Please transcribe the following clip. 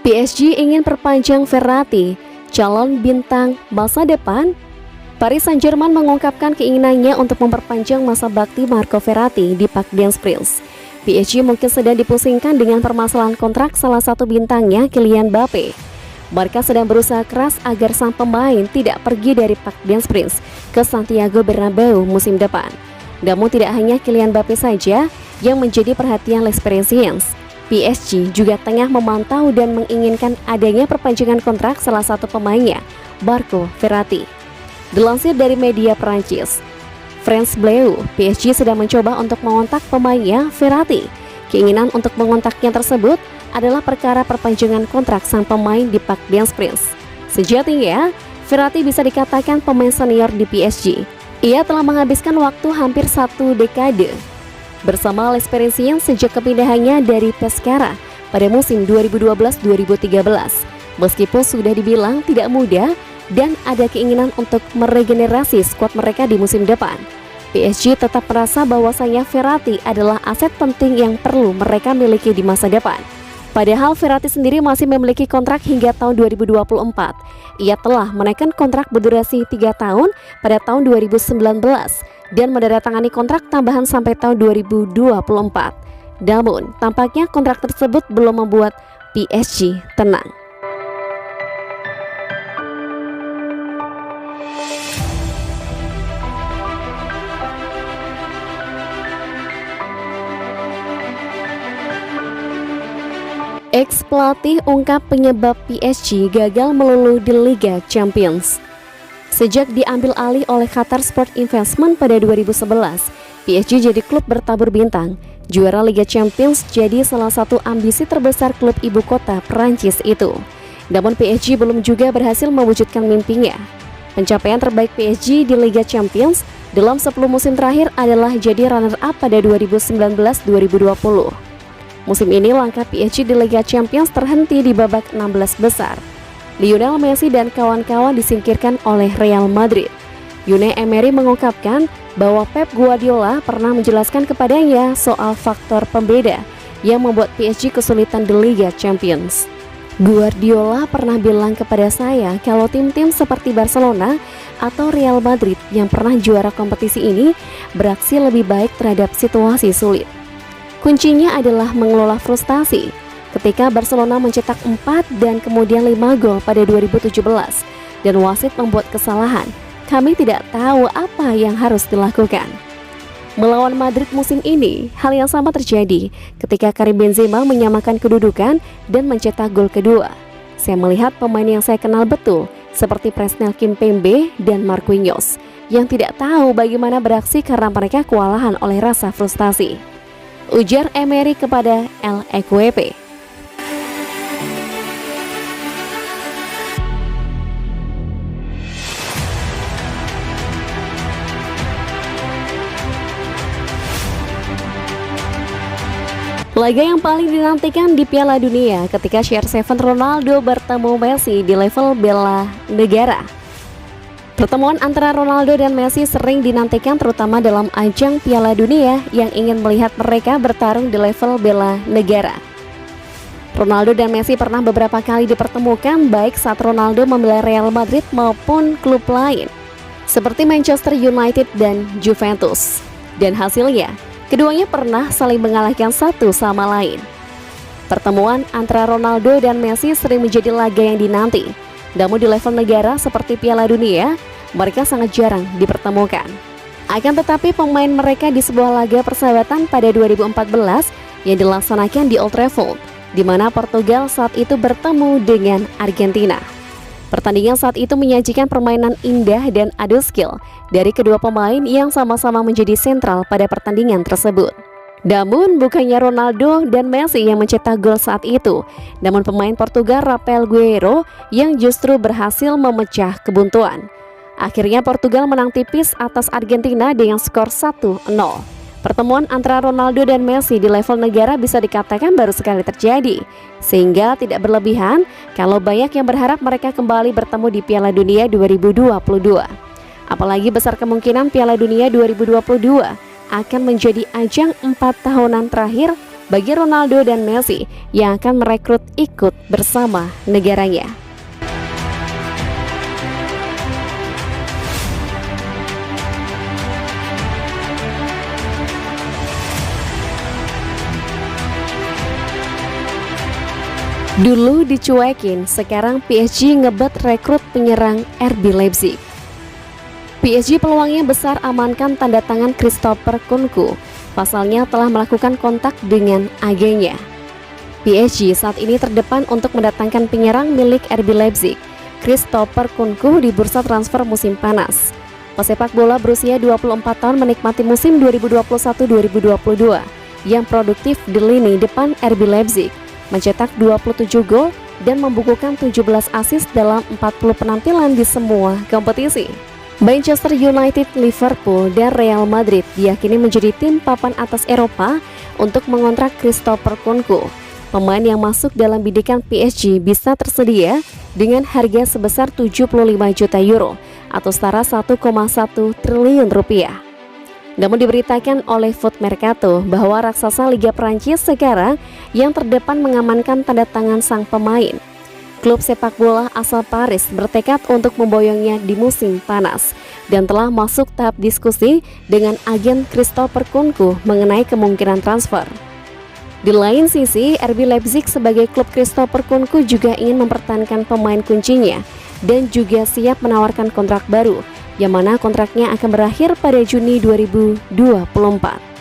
PSG ingin perpanjang Verratti, calon bintang masa depan. Paris Saint-Germain mengungkapkan keinginannya untuk memperpanjang masa bakti Marco Verratti di Parc des Princes. PSG mungkin sedang dipusingkan dengan permasalahan kontrak salah satu bintangnya, Kylian Mbappe. Barca sedang berusaha keras agar sang pemain tidak pergi dari Parc des Princes ke Santiago Bernabeu musim depan. Namun tidak hanya Kylian Mbappe saja yang menjadi perhatian Les Parisiens. PSG juga tengah memantau dan menginginkan adanya perpanjangan kontrak salah satu pemainnya, Marco Verratti. Dilansir dari media Prancis, France Bleu, PSG sedang mencoba untuk mengontak pemainnya Verratti. Keinginan untuk mengontaknya tersebut adalah perkara perpanjangan kontrak sang pemain di Parc des Princes. Sejatinya, Verratti bisa dikatakan pemain senior di PSG. Ia telah menghabiskan waktu hampir 1 dekade bersama Les Parisiens sejak kepindahannya dari Pescara pada musim 2012-2013. Meskipun sudah dibilang tidak mudah dan ada keinginan untuk meregenerasi skuad mereka di musim depan, PSG tetap merasa bahwasanya Verratti adalah aset penting yang perlu mereka miliki di masa depan. Padahal Verratti sendiri masih memiliki kontrak hingga tahun 2024. Ia telah menaikkan kontrak berdurasi 3 tahun pada tahun 2019 dan menandatangani kontrak tambahan sampai tahun 2024. Namun, tampaknya kontrak tersebut belum membuat PSG tenang. Ex-pelatih ungkap penyebab PSG gagal melulu di Liga Champions. Sejak diambil alih oleh Qatar Sport Investment pada 2011, PSG jadi klub bertabur bintang. Juara Liga Champions jadi salah satu ambisi terbesar klub ibu kota Perancis itu. Namun PSG belum juga berhasil mewujudkan mimpinya. Pencapaian terbaik PSG di Liga Champions dalam 10 musim terakhir adalah jadi runner-up pada 2019-2020. Musim ini langkah PSG di Liga Champions terhenti di babak 16 besar. Lionel Messi dan kawan-kawan disingkirkan oleh Real Madrid. Unai Emery mengungkapkan bahwa Pep Guardiola pernah menjelaskan kepadanya soal faktor pembeda yang membuat PSG kesulitan di Liga Champions. Guardiola pernah bilang kepada saya kalau tim-tim seperti Barcelona atau Real Madrid yang pernah juara kompetisi ini beraksi lebih baik terhadap situasi sulit. Kuncinya adalah mengelola frustasi. Ketika Barcelona mencetak 4 dan kemudian 5 gol pada 2017 dan wasit membuat kesalahan, kami tidak tahu apa yang harus dilakukan. Melawan Madrid musim ini, hal yang sama terjadi ketika Karim Benzema menyamakan kedudukan dan mencetak gol kedua. Saya melihat pemain yang saya kenal betul seperti Presnel Kimpembe dan Marquinhos yang tidak tahu bagaimana beraksi karena mereka kewalahan oleh rasa frustasi, ujar Emery kepada El Equipe. Laga yang paling dinantikan di Piala Dunia ketika CR7 Ronaldo bertemu Messi di level bela negara. Pertemuan antara Ronaldo dan Messi sering dinantikan terutama dalam ajang Piala Dunia yang ingin melihat mereka bertarung di level bela negara. Ronaldo dan Messi pernah beberapa kali dipertemukan baik saat Ronaldo membela Real Madrid maupun klub lain seperti Manchester United dan Juventus. Dan hasilnya, keduanya pernah saling mengalahkan satu sama lain. Pertemuan antara Ronaldo dan Messi sering menjadi laga yang dinanti. Namun di level negara seperti Piala Dunia, mereka sangat jarang dipertemukan. Akan tetapi pemain mereka di sebuah laga persahabatan pada 2014 yang dilaksanakan di Old Trafford, di mana Portugal saat itu bertemu dengan Argentina. Pertandingan saat itu menyajikan permainan indah dan adu skill dari kedua pemain yang sama-sama menjadi sentral pada pertandingan tersebut. Namun bukannya Ronaldo dan Messi yang mencetak gol saat itu, namun pemain Portugal Rafael Guerreiro yang justru berhasil memecah kebuntuan. Akhirnya Portugal menang tipis atas Argentina dengan skor 1-0. Pertemuan antara Ronaldo dan Messi di level negara bisa dikatakan baru sekali terjadi, sehingga tidak berlebihan kalau banyak yang berharap mereka kembali bertemu di Piala Dunia 2022. Apalagi besar kemungkinan Piala Dunia 2022 akan menjadi ajang 4 tahunan terakhir bagi Ronaldo dan Messi yang akan merekrut ikut bersama negaranya. Dulu dicuekin, sekarang PSG ngebet rekrut penyerang RB Leipzig. PSG peluangnya besar amankan tanda tangan Christopher Nkunku. Pasalnya telah melakukan kontak dengan agennya. PSG saat ini terdepan untuk mendatangkan penyerang milik RB Leipzig, Christopher Nkunku, di bursa transfer musim panas. Pesepak bola berusia 24 tahun menikmati musim 2021-2022 yang produktif di lini depan RB Leipzig, mencetak 27 gol dan membukukan 17 assist dalam 40 penampilan di semua kompetisi. Manchester United, Liverpool, dan Real Madrid diyakini menjadi tim papan atas Eropa untuk mengontrak Christopher Nkunku. Pemain yang masuk dalam bidikan PSG bisa tersedia dengan harga sebesar 75 juta euro atau setara 1,1 triliun rupiah. Namun diberitakan oleh Foot Mercato bahwa raksasa Liga Prancis sekarang yang terdepan mengamankan tanda tangan sang pemain. Klub sepak bola asal Paris bertekad untuk memboyongnya di musim panas dan telah masuk tahap diskusi dengan agen Christopher Nkunku mengenai kemungkinan transfer. Di lain sisi, RB Leipzig sebagai klub Christopher Nkunku juga ingin mempertahankan pemain kuncinya dan juga siap menawarkan kontrak baru, yang mana kontraknya akan berakhir pada Juni 2024.